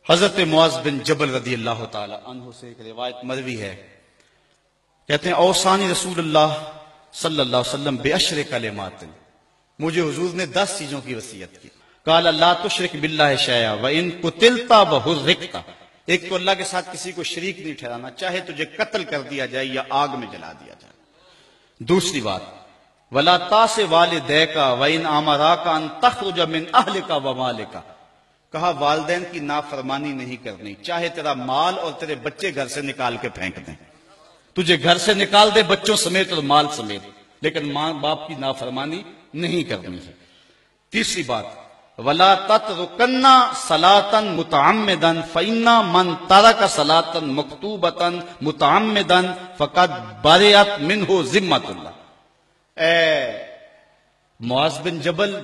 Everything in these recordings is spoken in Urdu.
حضرت معاذ بن جبل رضی اللہ تعالی عنہ سے ایک روایت مروی ہے، کہتے ہیں اوصانی رسول اللہ صلی اللہ علیہ وسلم بعشر کلمات، مجھے حضور نے 10 چیزوں کی وصیت کی۔ قال لا تشرک باللہ شیئا وان قتلت وحرقت، ایک تو اللہ کے ساتھ کسی کو شریک نہیں ٹھہرانا، چاہے تجھے قتل کر دیا جائے یا آگ میں جلا دیا جائے۔ دوسری بات ولا تاس والدیک وان امراک ان تخرج من اہلک ومالک، کہا والدین کی نافرمانی نہیں کرنی، چاہے تیرا مال اور تیرے بچے گھر سے نکال کے پھینک دیں، تجھے گھر سے نکال دے بچوں سمیت اور مال سمیت، لیکن ماں باپ کی نافرمانی نہیں کرنی ہے۔ تیسری بات ولا تترکن صلاۃ متعمدا فإن من ترک صلاۃ مکتوبۃ متعمدا فقد برئت منہ ذمۃ اللہ، اے معاذ بن جبل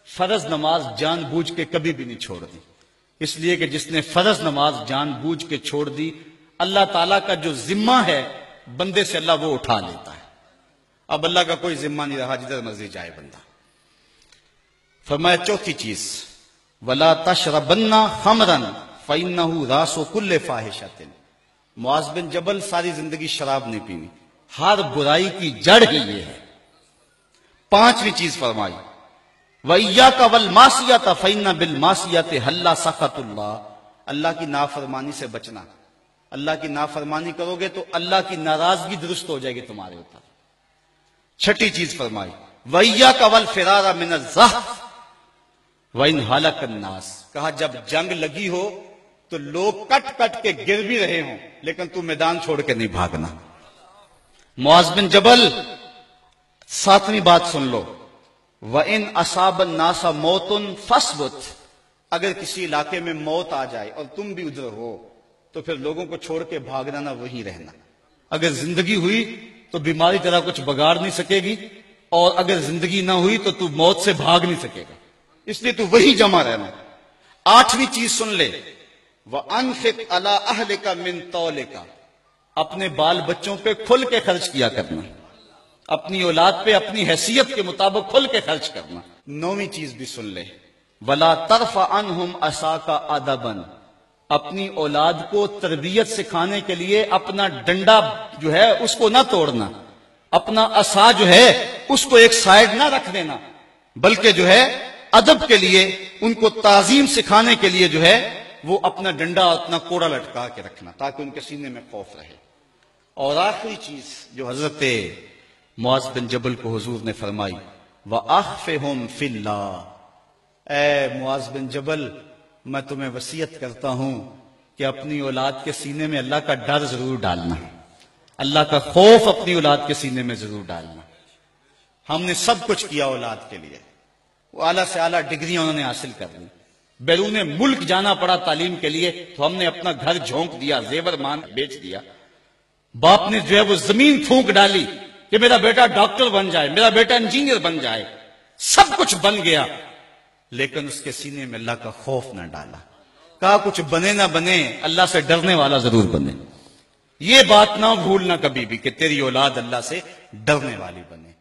فرض نماز جان بوجھ کے کبھی بھی نہیں چھوڑ دی، اس لیے کہ جس نے فرض نماز جان بوجھ کے چھوڑ دی، اللہ تعالیٰ کا جو ذمہ ہے بندے سے اللہ وہ اٹھا لیتا ہے، اب اللہ کا کوئی ذمہ نہیں رہا، جدھر مرضی جائے بندہ۔ فرمایا چوتھی چیز ولا تشربن خمرا فإنه راس كل فاحشۃ، معاذ بن جبل ساری زندگی شراب نہیں پینی، ہر برائی کی جڑ ہی یہ ہے۔ پانچویں چیز فرمائی وَإِيَّاكَ وَالْمَعْصِيَةَ فَإِنَّ بِالْمَعْصِيَةِ حَلَّ سَخَطُ اللَّهِ، اللہ کی نافرمانی سے بچنا، اللہ کی نافرمانی کرو گے تو اللہ کی ناراضگی درست ہو جائے گی تمہارے اوپر۔ چھٹی چیز فرمائی وَإِيَّاكَ وَالْفِرَارَ مِنَ الزَّحْفِ وَإِنْ هَلَكَ النَّاسِ، کہا جب جنگ لگی ہو تو لوگ کٹ کٹ کے گر بھی رہے ہوں لیکن تو میدان چھوڑ کے نہیں بھاگنا۔ معاذ بن جبل ساتویں بات سن لو وَإِنْ أَصَابَ النَّاسَ مَوْتٌ فَاصْبُتْ، اگر کسی علاقے میں موت آ جائے اور تم بھی ادھر ہو تو پھر لوگوں کو چھوڑ کے بھاگنا نہ، وہیں رہنا۔ اگر زندگی ہوئی تو بیماری تیرا کچھ بگاڑ نہیں سکے گی، اور اگر زندگی نہ ہوئی تو تو موت سے بھاگ نہیں سکے گا، اس لیے تو وہی جمع رہنا۔ آٹھویں چیز سن لے وَأَنْفِقْ عَلَىٰ أَهْلِكَ مِنْ طَوْلِكَ، اپنے بال بچوں پہ کھل کے خرچ کیا کرنا، اپنی اولاد پہ اپنی حیثیت کے مطابق کھل کے خرچ کرنا۔ نویں چیز بھی سن لے وَلَا تَرْفَعْ عَنْهُمْ عَصَاكَ أَدَبًا، اپنی اولاد کو تربیت سکھانے کے لیے اپنا ڈنڈا جو ہے اس کو نہ توڑنا، اپنا عصا جو ہے اس کو ایک سائیڈ نہ رکھ دینا، بلکہ جو ہے ادب کے لیے ان کو تعظیم سکھانے کے لیے جو ہے وہ اپنا ڈنڈا اپنا کوڑا لٹکا کے رکھنا تاکہ ان کے سینے میں خوف رہے۔ اور آخری چیز جو حضرت معاذ بن جبل کو حضور نے فرمائی وَأَخْفِهُمْ فِي اللَّهِ، اے معاذ بن جبل میں تمہیں وصیت کرتا ہوں کہ اپنی اولاد کے سینے میں اللہ کا ڈر ضرور ڈالنا، اللہ کا خوف اپنی اولاد کے سینے میں ضرور ڈالنا۔ ہم نے سب کچھ کیا اولاد کے لیے، وہ اعلیٰ سے اعلیٰ ڈگریاں انہوں نے حاصل کر لی، بیرون ملک جانا پڑا تعلیم کے لیے تو ہم نے اپنا گھر جھونک دیا، زیور مان بیچ دیا، باپ نے جو ہے وہ زمین پھونک ڈالی کہ میرا بیٹا ڈاکٹر بن جائے، میرا بیٹا انجینئر بن جائے، سب کچھ بن گیا لیکن اس کے سینے میں اللہ کا خوف نہ ڈالا، کہا کچھ بنے نہ بنے اللہ سے ڈرنے والا ضرور بنے۔ یہ بات نہ بھولنا کبھی بھی کہ تیری اولاد اللہ سے ڈرنے والی بنے۔